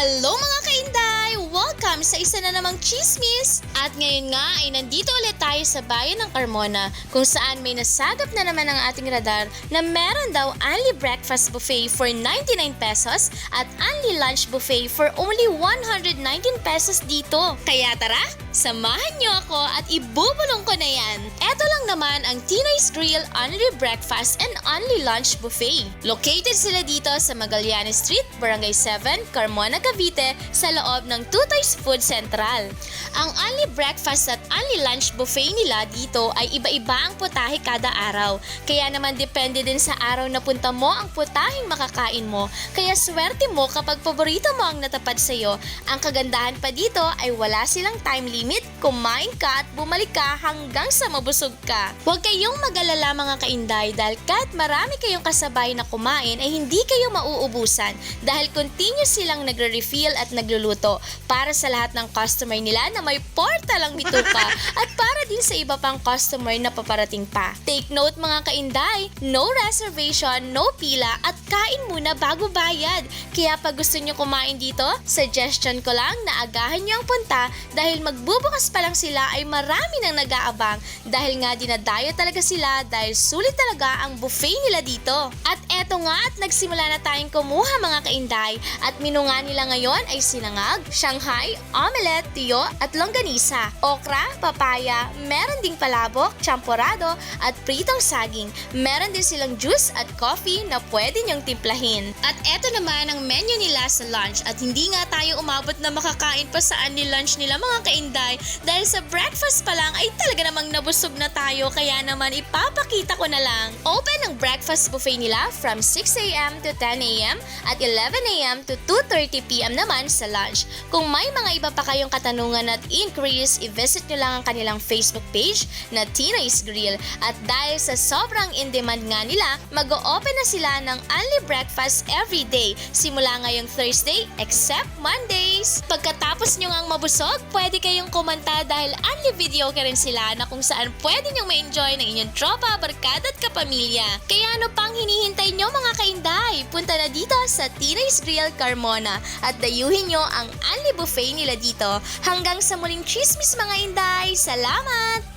Hello mga kainday! Welcome sa isa na namang chismis! At ngayon nga ay nandito ulit tayo sa bayan ng Carmona kung saan may nasagap na naman ang ating radar na meron daw only breakfast buffet for 99 pesos at only lunch buffet for only 119 pesos dito. Kaya tara, samahan nyo ako at ibubulong ko na yan. Eto lang naman ang Tinoy's Grill Only Breakfast and Only Lunch Buffet. Located sila dito sa Magallanes Street, Barangay 7, Carmona, Cavite sa loob ng Tutoy's Food Central. Ang only breakfast at only lunch buffet nila dito ay iba-iba ang putahe kada araw. Kaya naman depende din sa araw na punta mo ang putaheng makakain mo. Kaya swerte mo kapag paborito mo ang natapad sa'yo. Ang kagandahan pa dito ay wala silang time limit, kumain ka at bumalik ka hanggang sa mabusog ka. Huwag kayong mag-alala mga kainday dahil kahit marami kayong kasabay na kumain ay hindi kayo mauubusan dahil continuous silang nagre-refill at nagluluto para sa lahat ng customer nila na may portalang bituka at para din sa iba pang customer na paparating pa. Take note mga kainday, no reservation, no pila at kain muna bago bayad. Kaya pag gusto nyo kumain dito, suggestion ko lang na agahan nyo ang punta dahil magbubukas pa lang sila ay marami nang nag-aabang dahil nga dinadayo talaga sila dahil sulit talaga ang buffet nila dito. At eto nga at nagsimula na tayong kumuha mga kainday at menu nga nila ngayon ay sinangag, Shanghai, omelette, tuyo at longganisa, okra, papaya, meron ding palabok, champorado at pritong saging. Meron din silang juice at coffee na pwede nyong timplahin. At eto naman ang menu nila sa lunch at hindi nga tayo umabot na makakain pa sa ni lunch nila mga kainday dahil sa breakfast pa lang ay talaga namang nabusog na tayo kaya naman ipapakita ko na lang. Open ang breakfast buffet nila from 6 a.m. to 10 a.m. at 11 a.m. to 2:30 p.m. naman sa lunch. Kung may mga iba pa kayong katanungan at inquiries, i-visit nyo lang ang kanilang Facebook page na Tinoy's Grill. At dahil sa sobrang in-demand nga nila, mag-o-open na sila ng only breakfast every day, simula ngayong Thursday except Mondays. Pagkatapos nyo ngang mabusog, pwede kayong kumanta dahil only video ka rin sila na kung saan pwede nyong ma-enjoy ng inyong tropa, barkada at kapamilya. Kaya ano pang hinihintay nyo mga kainday? Punta na dito sa Tinoy's Grill Carmona at dayuhin nyo ang only buffet nila dito. Hanggang sa muling chismis mga inday, salamat!